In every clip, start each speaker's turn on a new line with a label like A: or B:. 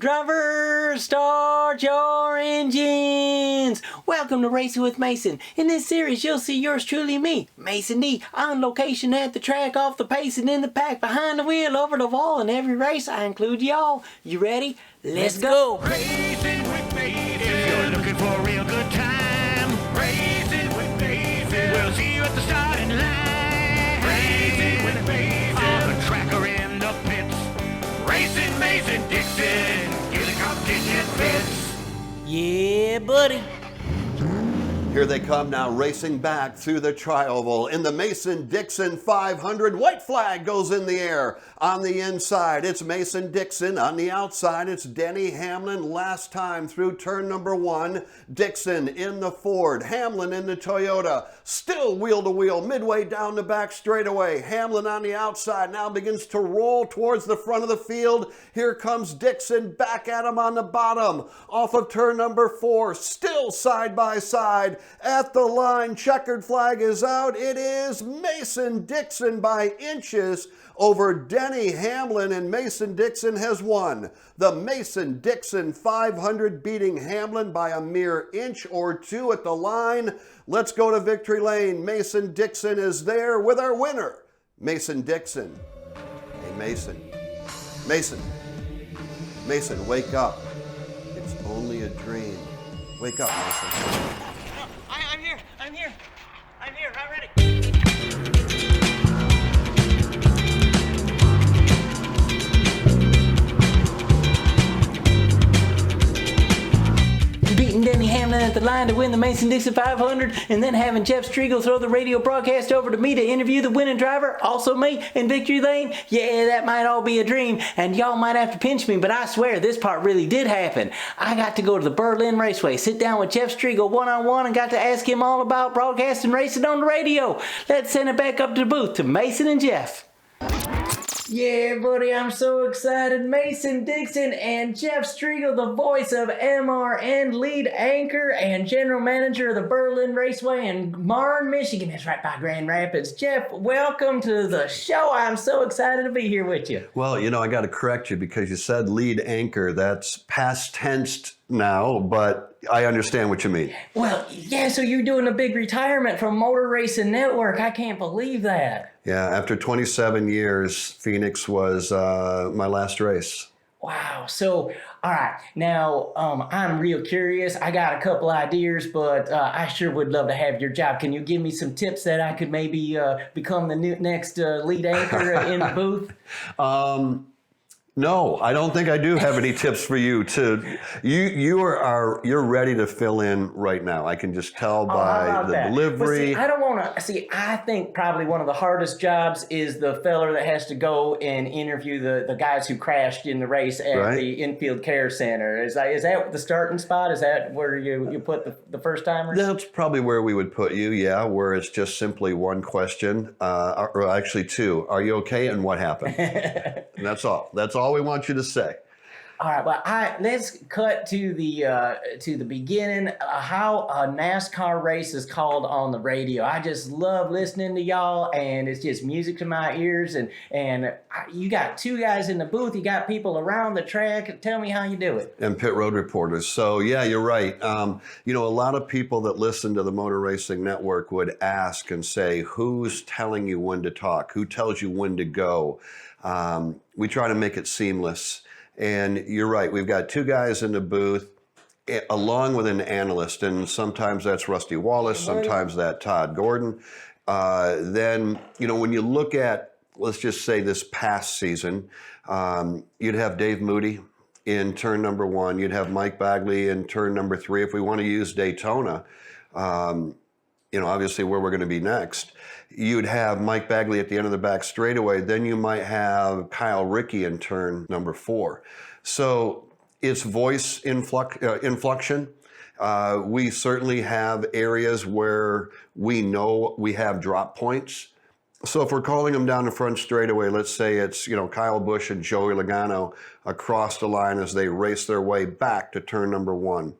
A: Drivers, start your engines! Welcome to Racing with Mason. In this series, you'll see yours truly, me, Mason D, on location at the track, off the pace, and in the pack, behind the wheel, over the wall. In every race, I include y'all. You ready? Let's go!
B: Racing with Mason. If you're looking for a real good time, Racing with Mason. We'll see you at the starting line. Racing with Mason. On the track or in the pits. Racing Mason Dixon. Get a competition fits.
A: Yeah, buddy.
C: Here they come now, racing back through the tri-oval in the Mason-Dixon 500. White flag goes in the air. On the inside, it's Mason-Dixon. On the outside, it's Denny Hamlin. Last time through turn number one, Dixon in the Ford, Hamlin in the Toyota. Still wheel-to-wheel, midway down the back straightaway. Hamlin on the outside now begins to roll towards the front of the field. Here comes Dixon back at him on the bottom. Off of turn number four, still side by side. At the line, checkered flag is out. It is Mason-Dixon by inches over Denny Hamlin, and Mason-Dixon has won. The Mason-Dixon 500 beating Hamlin by a mere inch or two at the line. Let's go to victory lane. Mason-Dixon is there with our winner, Mason-Dixon. Hey, Mason. Mason. Mason, wake up. It's only a dream. Wake up, Mason.
A: I'm here, I'm ready. Beating Denny Hamlin at the line to win the Mason-Dixon 500, and then having Jeff Striegle throw the radio broadcast over to me to interview the winning driver, also me, in victory lane. Yeah, that might all be a dream, and y'all might have to pinch me, but I swear this part really did happen. I got to go to the Berlin Raceway, sit down with Jeff Striegle one-on-one, and got to ask him all about broadcasting racing on the radio. Let's send it back up to the booth to Mason and Jeff. Yeah, buddy, I'm so excited. Mason-Dixon and Jeff Striegle, the voice of MRN, lead anchor and general manager of the Berlin Raceway in Marne, Michigan. That's right by Grand Rapids. Jeff, welcome to the show. I'm so excited to be here with you.
C: Well, you know, I got to correct you because you said lead anchor. That's past tense now, but I understand what you mean.
A: Well, yeah, so you're doing a big retirement from Motor Racing Network. I can't believe that.
C: Yeah, after 27 years, Phoenix was my last race.
A: Wow. So, all right. Now, I'm real curious. I got a couple ideas, but I sure would love to have your job. Can you give me some tips that I could maybe become the next lead anchor in the booth?
C: No, I don't think I do have any tips for you. You're ready to fill in right now. I can just tell by the delivery.
A: See, I don't want to see. I think probably one of the hardest jobs is the feller that has to go and interview the guys who crashed in the race at the infield care center. Is that the starting spot? Is that where you put the first timers?
C: That's probably where we would put you. Yeah, where it's just simply one question, or actually two. Are you okay? And what happened? And that's all. That's all we want you to say.
A: All right, well, let's cut to the beginning. How a NASCAR race is called on the radio. I just love listening to y'all, and it's just music to my ears. And you got two guys in the booth. You got people around the track. Tell me how you do it.
C: And pit road reporters. So yeah, you're right. You know, a lot of people that listen to the Motor Racing Network would ask and say, "Who's telling you when to talk? Who tells you when to go?" We try to make it seamless. And you're right, we've got two guys in the booth along with an analyst, and sometimes that's Rusty Wallace, sometimes that's Todd Gordon. Then, you know, when you look at, let's just say this past season, you'd have Dave Moody in turn number one, you'd have Mike Bagley in turn number three. If we want to use Daytona, you know, obviously where we're going to be next, you'd have Mike Bagley at the end of the back straightaway. Then you might have Kyle Rickey in turn number four. So it's voice inflection. We certainly have areas where we know we have drop points. So if we're calling them down the front straightaway, let's say it's, you know, Kyle Busch and Joey Logano across the line as they race their way back to turn number one.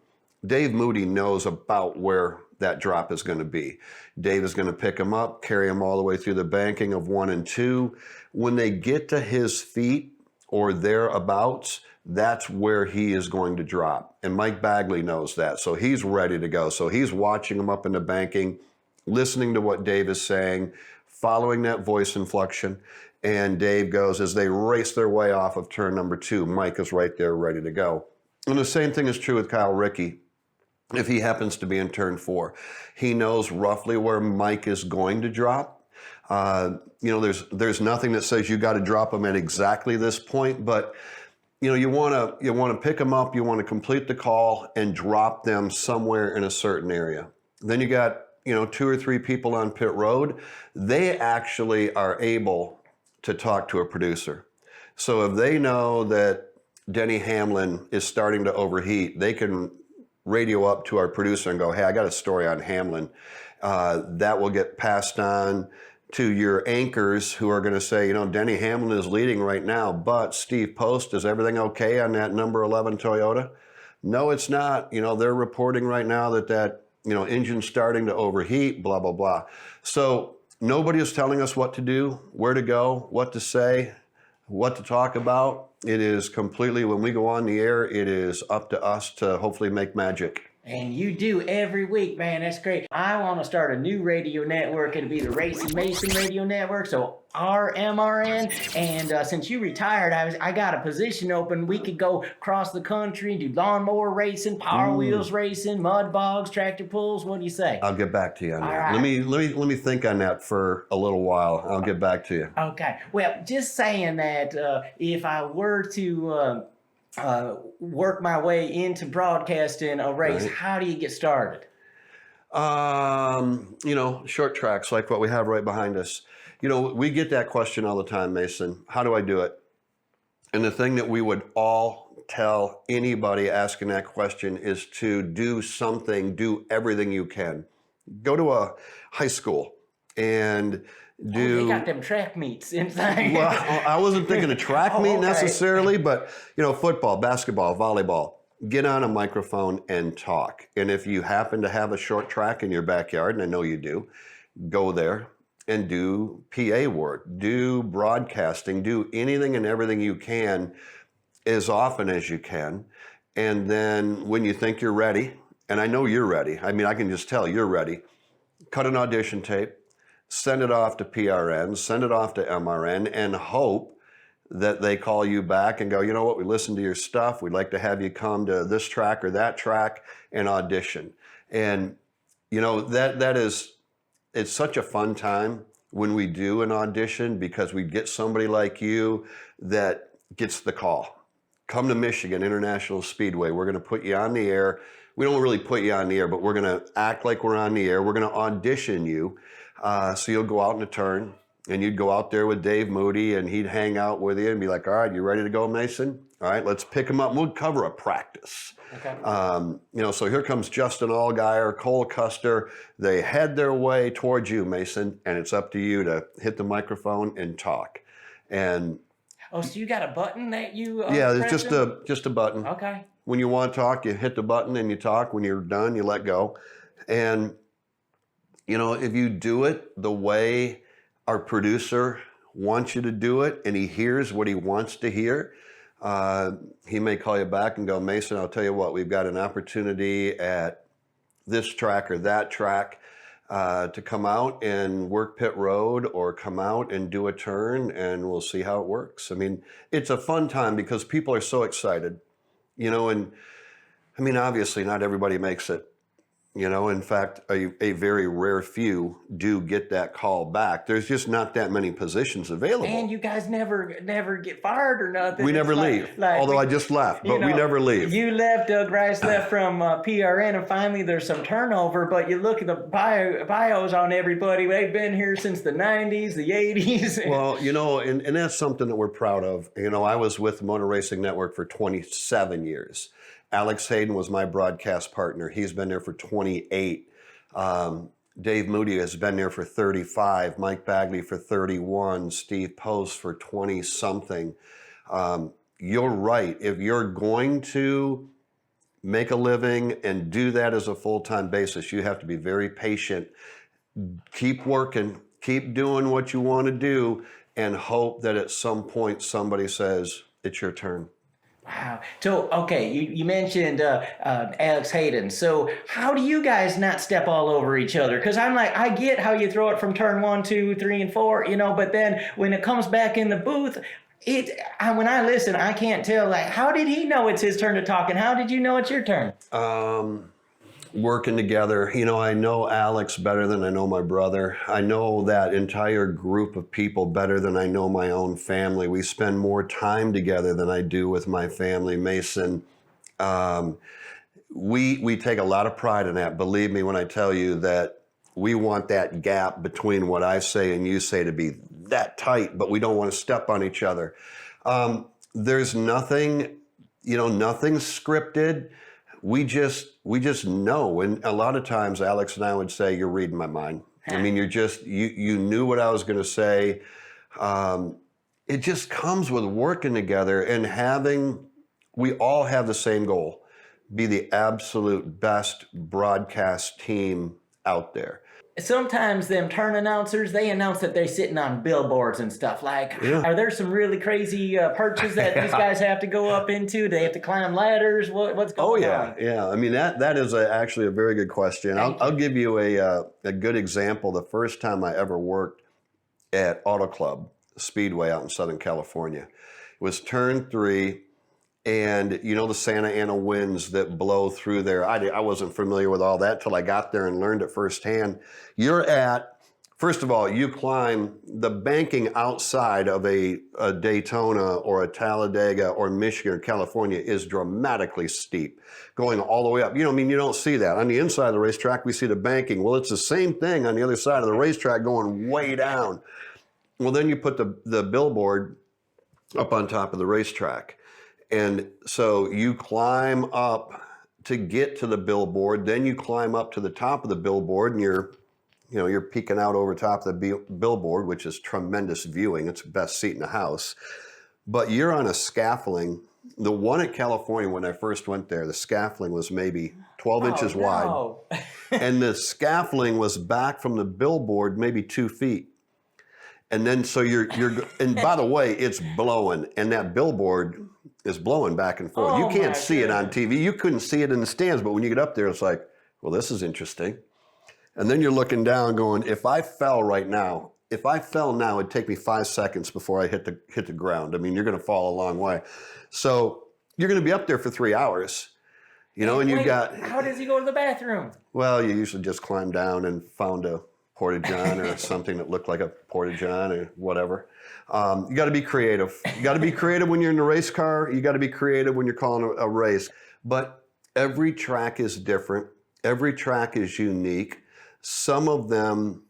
C: Dave Moody knows about where that drop is going to be. Dave is going to pick him up, carry him all the way through the banking of 1 and 2. When they get to his feet or thereabouts, that's where he is going to drop. And Mike Bagley knows that. So he's ready to go. So he's watching him up in the banking, listening to what Dave is saying, following that voice inflection. And Dave goes, as they race their way off of turn number 2, Mike is right there ready to go. And the same thing is true with Kyle Rickey. If he happens to be in turn 4, he knows roughly where Mike is going to drop. There's nothing that says you got to drop him at exactly this point, but you want to pick them up, you want to complete the call and drop them somewhere in a certain area. Then you got 2 or 3 people on pit road. They actually are able to talk to a producer. So if they know that Denny Hamlin is starting to overheat, they can radio up to our producer and go, hey, I got a story on Hamlin. That will get passed on to your anchors who are going to say, Denny Hamlin is leading right now, but Steve Post, is everything okay on that number 11 Toyota? No, it's not. They're reporting right now that engine's starting to overheat, blah, blah, blah. So nobody is telling us what to do, where to go, what to say, what to talk about. It is completely, when we go on the air, it is up to us to hopefully make magic.
A: And you do every week, man. That's great. I want to start a new radio network. It'll be the Racing Mason Radio Network. So RMRN. And since you retired, I got a position open. We could go across the country and do lawnmower racing, power wheels racing, mud bogs, tractor pulls. What do you say?
C: I'll get back to you on that.
A: Right.
C: Let me think on that for a little while. I'll get back to you.
A: Okay. Well, just saying that if I were to work my way into broadcasting a race,
C: right.
A: How do you get started?
C: Short tracks like what we have right behind us. We get that question all the time, Mason. How do I do it? And the thing that we would all tell anybody asking that question is to do something, do everything you can. Go to a high school and do.
A: They got them track meets inside.
C: Well, I wasn't thinking of track meet necessarily, but football, basketball, volleyball. Get on a microphone and talk. And if you happen to have a short track in your backyard, and I know you do, go there and do PA work, do broadcasting, do anything and everything you can as often as you can. And then when you think you're ready, and I know you're ready, I can just tell you're ready, cut an audition tape, send it off to PRN, send it off to MRN, and hope that they call you back and go, you know what, we listened to your stuff. We'd like to have you come to this track or that track and audition. And, it's such a fun time when we do an audition because we get somebody like you that gets the call. Come to Michigan International Speedway. We're going to put you on the air. We don't really put you on the air, but we're going to act like we're on the air. We're going to audition you. So you'll go out in a turn and you'd go out there with Dave Moody and he'd hang out with you and be like, all right, you ready to go, Mason? All right, let's pick him up. We'll cover a practice.
A: Okay.
C: So here comes Justin Allgaier, Cole Custer. They head their way towards you, Mason, and it's up to you to hit the microphone and talk. And
A: so you got a button that you
C: yeah, there's just a button.
A: Okay.
C: When you want to talk, you hit the button and you talk. When you're done, you let go. And if you do it the way our producer wants you to do it and he hears what he wants to hear, he may call you back and go, Mason, I'll tell you what, we've got an opportunity at this track or that track to come out and work pit road or come out and do a turn and we'll see how it works. It's a fun time because people are so excited, and obviously not everybody makes it. In fact, a very rare few do get that call back. There's just not that many positions available.
A: And you guys never get fired or nothing.
C: We never leave. Although I just left, but we never leave.
A: You left, Doug Rice left from PRN, and finally there's some turnover, but you look at the bios on everybody. They've been here since the 90s, the 80s.
C: Well, and that's something that we're proud of. I was with the Motor Racing Network for 27 years. Alex Hayden was my broadcast partner. He's been there for 28. Dave Moody has been there for 35. Mike Bagley for 31. Steve Post for 20-something. You're right. If you're going to make a living and do that as a full-time basis, you have to be very patient. Keep working. Keep doing what you want to do and hope that at some point somebody says, it's your turn.
A: Wow. So, okay, you mentioned Alex Hayden. So, how do you guys not step all over each other? Because I'm like, I get how you throw it from turn 1, 2, 3, and 4, but then when it comes back in the booth, when I listen, I can't tell. Like, how did he know it's his turn to talk, and how did you know it's your turn?
C: Working together. I know Alex better than I know my brother. I know that entire group of people better than I know my own family. We spend more time together than I do with my family. Mason, we take a lot of pride in that. Believe me when I tell you that we want that gap between what I say and you say to be that tight, but we don't want to step on each other. There's nothing, nothing scripted. We just know. And a lot of times Alex and I would say, you're reading my mind. I mean, you knew what I was going to say. It just comes with working together and we all have the same goal, be the absolute best broadcast team out there.
A: Sometimes them turn announcers, they announce that they're sitting on billboards and stuff. Like, Are there some really crazy perches that these guys have to go up into? Do they have to climb ladders? What's going on?
C: Yeah. I mean, that is actually a very good question. I'll give you a good example. The first time I ever worked at Auto Club Speedway out in Southern California, it was turn 3. And the Santa Ana winds that blow through there. I wasn't familiar with all that till I got there and learned it firsthand. First of all, you climb the banking outside of a Daytona or a Talladega or Michigan or California is dramatically steep, going all the way up. You don't see that. On the inside of the racetrack, we see the banking. Well, it's the same thing on the other side of the racetrack going way down. Well, then you put the billboard up on top of the racetrack. And so you climb up to get to the billboard, then you climb up to the top of the billboard and you're peeking out over top of the billboard, which is tremendous viewing. It's the best seat in the house. But you're on a scaffolding. The one at California, when I first went there, the scaffolding was maybe 12 inches wide. And the scaffolding was back from the billboard maybe 2 feet. And then so you're and by the way, it's blowing, and that billboard is blowing back and forth. You can't see it on TV. You couldn't see it in the stands, but when you get up there, it's like, well, this is interesting. And then you're looking down going, if I fell now, it'd take me 5 seconds before I hit the ground. I mean, you're going to fall a long way. So you're going to be up there for 3 hours, and you've got...
A: How does he go to the bathroom?
C: Well, you usually just climb down and found a Porta-John or something that looked like a Porta-John or whatever. You got to be creative. You got to be creative when you're in a race car. You got to be creative when you're calling a race. But every track is different. Every track is unique. Some of them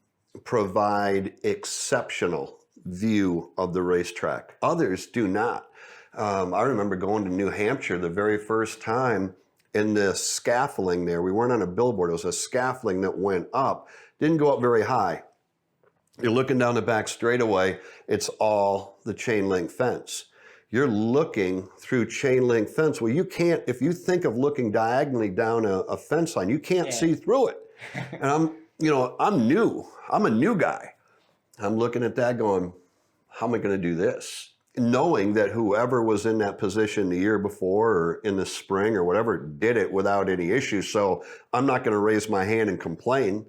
C: provide exceptional view of the racetrack. Others do not. I remember going to New Hampshire the very first time in the scaffolding there. We weren't on a billboard. It was a scaffolding that went up. Didn't go up very high. You're looking down the back straightaway, it's all the chain link fence. You're looking through chain link fence. Well, you can't, if you think of looking diagonally down a fence line, you can't see through it. And I'm new. I'm a new guy. I'm looking at that going, how am I going to do this? Knowing that whoever was in that position the year before or in the spring or whatever did it without any issues. So I'm not going to raise my hand and complain.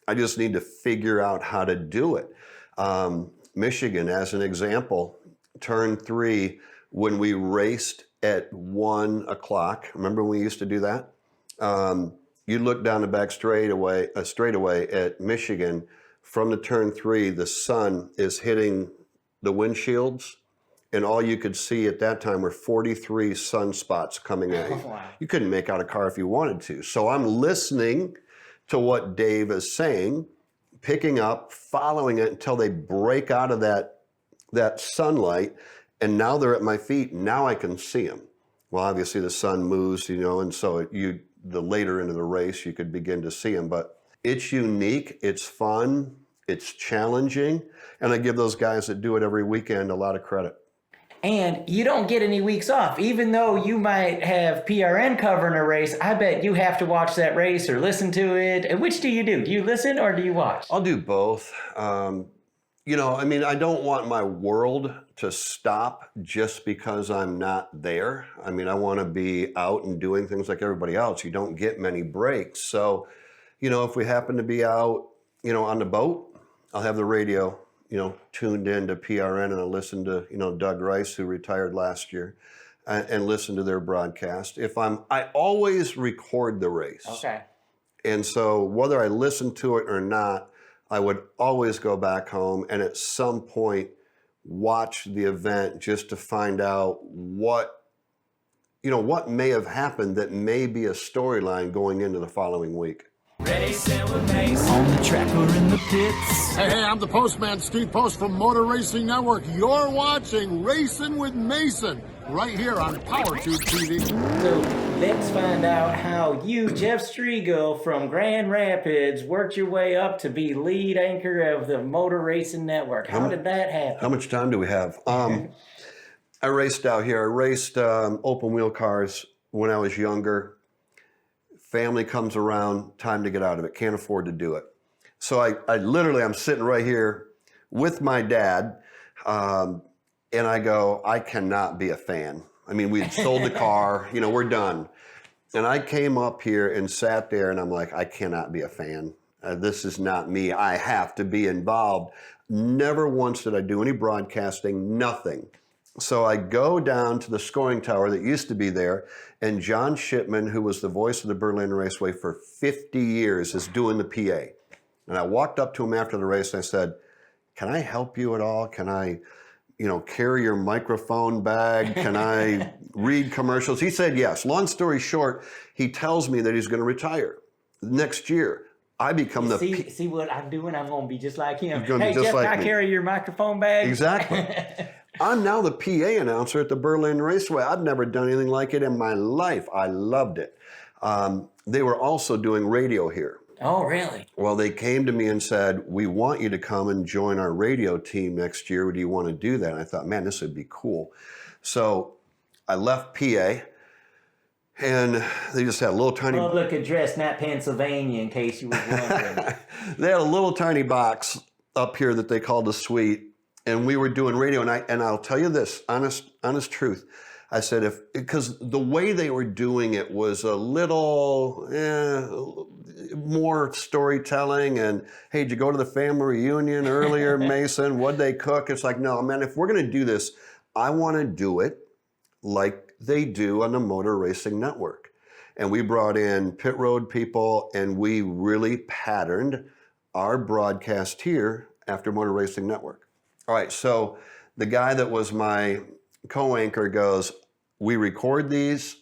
C: I just need to figure out how to do it. Michigan, as an example, turn 3, when we raced at 1 o'clock, remember when we used to do that? You look down the back straightaway at Michigan, from the turn 3, the sun is hitting the windshields, and all you could see at that time were 43 sunspots coming at you. Wow. You couldn't make out a car if you wanted to. So I'm listening to what Dave is saying, picking up, following it until they break out of that sunlight, and now they're at my feet. Now I can see them. Well, obviously the sun moves, and so the later into the race you could begin to see them. But it's unique, it's fun, it's challenging, and I give those guys that do it every weekend a lot of credit.
A: And you don't get any weeks off. Even though you might have PRN covering a race, I bet you have to watch that race or listen to it. And which do you do? Do you listen or do you watch?
C: I'll do both. You know, I mean, I don't want my world to stop just because I'm not there. I mean, I want to be out and doing things like everybody else. You don't get many breaks. So, you know, if we happen to be out, you know, on the boat, I'll have the radio, you know, tuned in to PRN, and I'll listen to, you know, Doug Rice, who retired last year, and listen to their broadcast. I always record the race.
A: Okay.
C: And so whether I listen to it or not, I would always go back home and at some point watch the event just to find out what may have happened that may be a storyline going into the following week.
D: Racing with Mason. On the track or in the pits.
E: Hey, I'm the postman, Steve Post from Motor Racing Network. You're watching Racing with Mason right here on POWERtube TV.
A: So let's find out how you, Jeff Striegle from Grand Rapids, worked your way up to be lead anchor of the Motor Racing Network. How did that happen?
C: How much time do we have? I raced out here. I raced open wheel cars when I was younger. Family comes around, time to get out of it. Can't afford to do it. So I literally, I'm sitting right here with my dad, and I go, I cannot be a fan. I mean, we had sold the car, you know, we're done. And I came up here and sat there and I'm like, I cannot be a fan. This is not me. I have to be involved. Never once did I do any broadcasting, nothing. So I go down to the scoring tower that used to be there, and John Shipman, who was the voice of the Berlin Raceway for 50 years, is doing the PA. And I walked up to him after the race and I said, can I help you at all? Can I, you know, carry your microphone bag? Can I read commercials? He said yes. Long story short, he tells me that he's going to retire next year. I become the...
A: See what I'm doing? I'm going to be just like him.
C: You're gonna
A: Hey,
C: be just
A: Jeff,
C: like
A: can I
C: me.
A: carry your microphone bag?
C: Exactly. I'm now the PA announcer at the Berlin Raceway. I've never done anything like it in my life. I loved it. They were also doing radio here.
A: Oh, really?
C: Well, they came to me and said, we want you to come and join our radio team next year. Do you want to do that? And I thought, man, this would be cool. So I left PA, and they just had a little tiny...
A: Public address, not Pennsylvania, in case you were wondering.
C: They had a little tiny box up here that they called the suite, and we were doing radio. And I'll tell you this, honest truth. I said, because the way they were doing it was a little more storytelling. And hey, did you go to the family reunion earlier, Mason? What'd they cook? It's like, no, man, if we're going to do this, I want to do it like they do on the Motor Racing Network. And we brought in pit road people, and we really patterned our broadcast here after Motor Racing Network. All right, so the guy that was my co-anchor goes, we record these.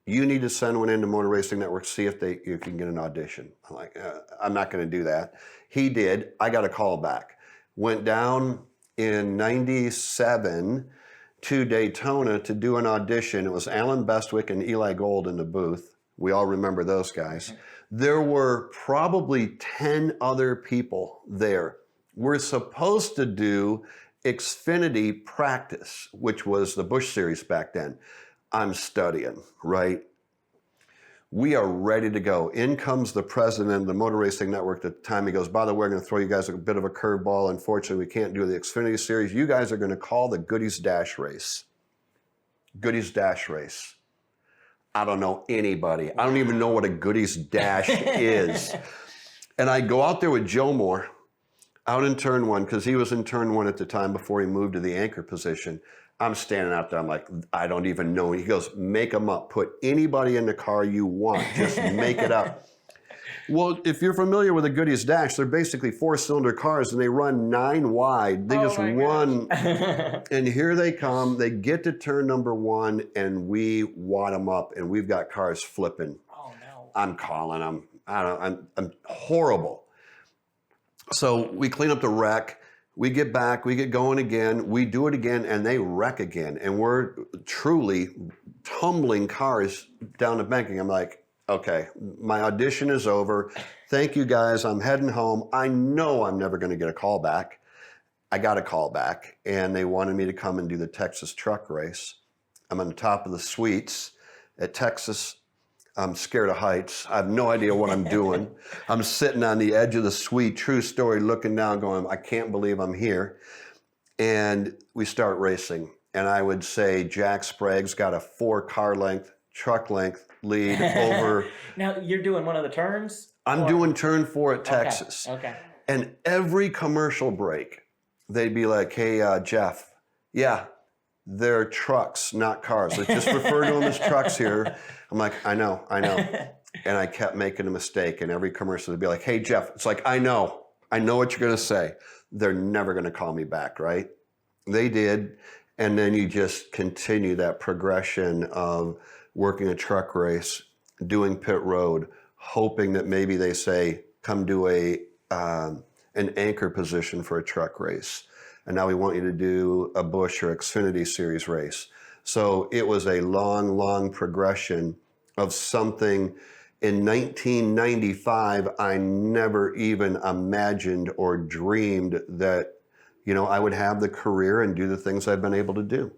C: You need to send one into Motor Racing Network, see if you can get an audition. I'm like, I'm not going to do that. He did. I got a call back. Went down in 97 to Daytona to do an audition. It was Alan Bestwick and Eli Gold in the booth. We all remember those guys. There were probably 10 other people there. We're supposed to do Xfinity practice, which was the Busch Series back then. I'm studying, right? We are ready to go. In comes the president of the Motor Racing Network at the time. He goes, by the way, we're going to throw you guys a bit of a curveball. Unfortunately, we can't do the Xfinity Series. You guys are going to call the Goodies Dash race. Goodies Dash race. I don't know anybody. I don't even know what a Goodies Dash is. And I go out there with Joe Moore, out in turn one, because he was in turn one at the time before he moved to the anchor position. I'm standing out there. I'm like, I don't even know. He goes, make them up. Put anybody in the car you want. Just make it up. Well, if you're familiar with a Goodies Dash, they're basically 4-cylinder cars, and they run 9 wide. They just run. And here they come. They get to turn number 1, and we wad them up, and we've got cars flipping.
A: Oh, no.
C: I'm calling them. I'm horrible. So we clean up the wreck. We get back, we get going again, we do it again, and they wreck again. And we're truly tumbling cars down the banking. I'm like, okay, my audition is over. Thank you guys, I'm heading home. I know I'm never gonna get a call back. I got a call back, and they wanted me to come and do the Texas truck race. I'm on the top of the suites at Texas. I'm scared of heights. I have no idea what I'm doing. I'm sitting on the edge of the suite, true story, looking down going, I can't believe I'm here. And we start racing. And I would say Jack Sprague's got a 4-car length, truck length lead over.
A: Now, you're doing one of the turns?
C: I'm doing turn 4 at Texas.
A: Okay.
C: And every commercial break, they'd be like, hey, Jeff, yeah, they're trucks, not cars. Let's just refer to them as trucks here. I'm like, I know. And I kept making a mistake. And every commercial, they'd be like, hey, Jeff. It's like, I know what you're going to say. They're never going to call me back, right? They did. And then you just continue that progression of working a truck race, doing pit road, hoping that maybe they say, come do an anchor position for a truck race. And now we want you to do a Busch or Xfinity Series race. So it was a long, long progression of something. In 1995, I never even imagined or dreamed that, I would have the career and do the things I've been able to do.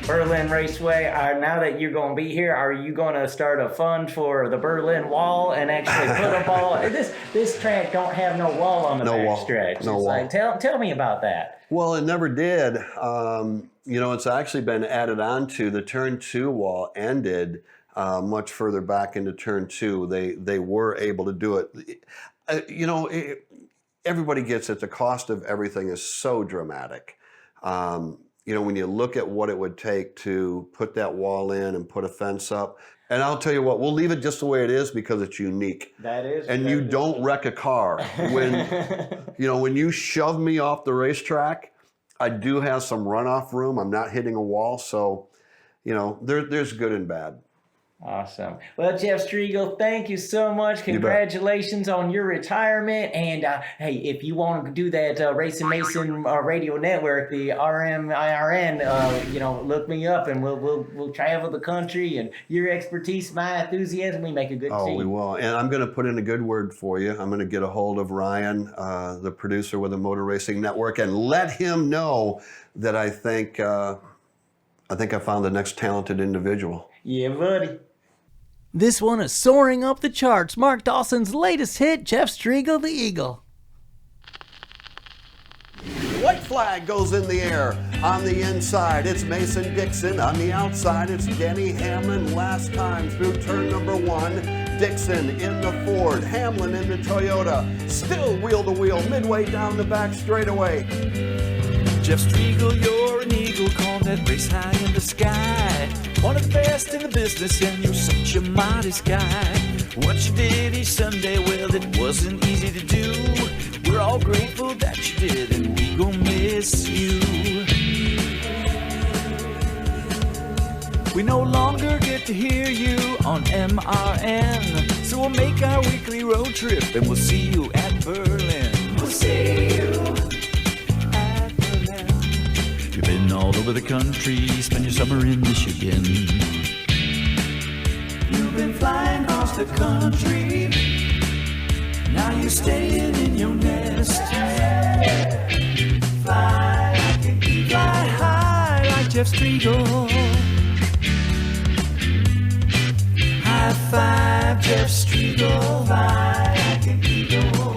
A: Berlin Raceway, now that you're going to be here, are you going to start a fund for the Berlin Wall and actually put a ball? This track don't have no wall on the back stretch.
C: No wall.
A: Like, tell me about that.
C: Well, it never did. It's actually been added on to. The turn 2 wall ended much further back into turn 2. They were able to do it. Everybody gets it. The cost of everything is so dramatic. When you look at what it would take to put that wall in and put a fence up, and I'll tell you what, we'll leave it just the way it is because it's unique.
A: That is.
C: And you don't wreck a car. When you shove me off the racetrack, I do have some runoff room. I'm not hitting a wall, so there's good and bad.
A: Awesome. Well, Jeff Striegle, thank you so much. Congratulations on your retirement. And hey, if you want to do that Racing Mason radio network, the RMIRN, look me up, and we'll travel the country. And your expertise, my enthusiasm, we make a good team.
C: Oh, we will. And I'm going to put in a good word for you. I'm going to get a hold of Ryan, the producer with the Motor Racing Network, and let him know that I think I found the next talented individual.
A: Yeah, buddy. This one is soaring up the charts. Mark Dawson's latest hit, Jeff Striegle, the Eagle.
C: White flag goes in the air. On the inside, it's Mason Dixon. On the outside, it's Denny Hamlin. Last time through turn number 1, Dixon in the Ford, Hamlin in the Toyota. Still wheel to wheel, midway down the back straightaway.
D: Jeff Striegle, you're an eagle, call that race high in the sky. One of the best in the business, and you're such a modest guy. What you did each Sunday, well, it wasn't easy to do. We're all grateful that you did, and we gon' miss you. We no longer get to hear you on MRN, so we'll make our weekly road trip, and we'll see you at Berlin. We'll see you. You've been all over the country, spend your summer in Michigan. You've been flying across the country, now you're staying in your nest. Fly like an eagle, fly high like Jeff Striegle. High five, Jeff Striegle, fly like an eagle.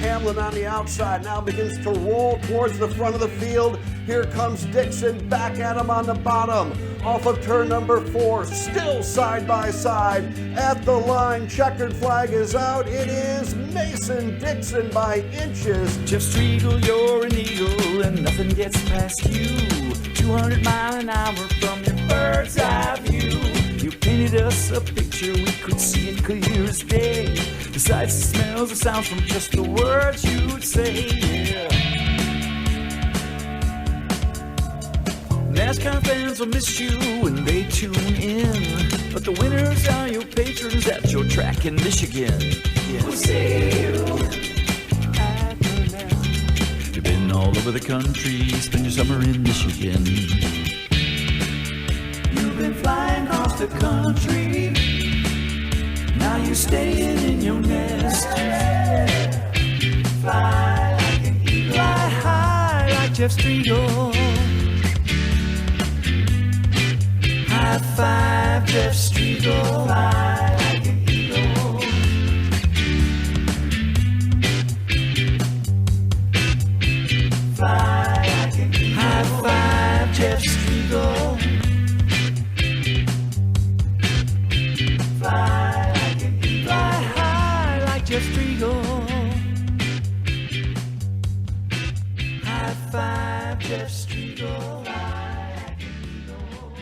C: Hamlin on the outside now begins to roll towards the front of the field. Here comes Dixon back at him on the bottom. Off of turn number 4, still side by side. At the line, checkered flag is out. It is Mason Dixon by inches.
D: Jeff Striegle, you're an eagle, and nothing gets past you. 200 miles an hour from your bird's eye view. You painted us a picture we could see it clear as day. The sights, the smells, the sounds from just the words you'd say. Yeah. NASCAR fans will miss you when they tune in, but the winners are your patrons at your track in Michigan. Yeah. We'll see you at Berlin. You've been all over the country, spend your summer in Michigan. You've been flying across the country, now you're staying in your nest. Fly Jeff Striegle. High five, Jeff Striegle. Fly like an eagle. Fly like an eagle. High five, Jeff Striegle. Fly like an eagle. Fly high like Jeff Striegle. High five, Jeff Striegle. Fly like an eagle.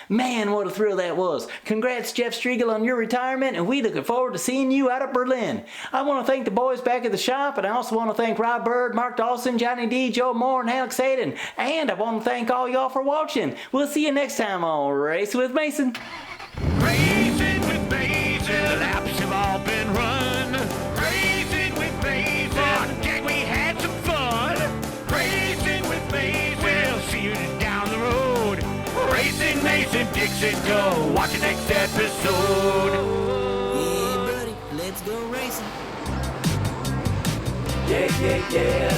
A: Man, what a thrill that was. Congrats, Jeff Striegle, on your retirement, and we looking forward to seeing you out at Berlin. I want to thank the boys back at the shop, and I also want to thank Rob Bird, Mark Dawson, Johnny D, Joe Moore, and Alex Hayden. And I want to thank all y'all for watching. We'll see you next time on Race with Mason.
B: Racing with Mason, laps have all been run. Racing with Mason, on deck we had some fun. Racing with Mason, we'll see you down the road. Racing Mason, Dixon, go watch the next episode.
F: Yeah, buddy, let's go racing.
D: Yeah, yeah, yeah.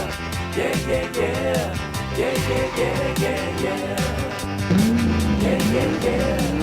D: Yeah, yeah, yeah. Yeah, yeah, yeah, yeah, yeah. Yeah, yeah, yeah.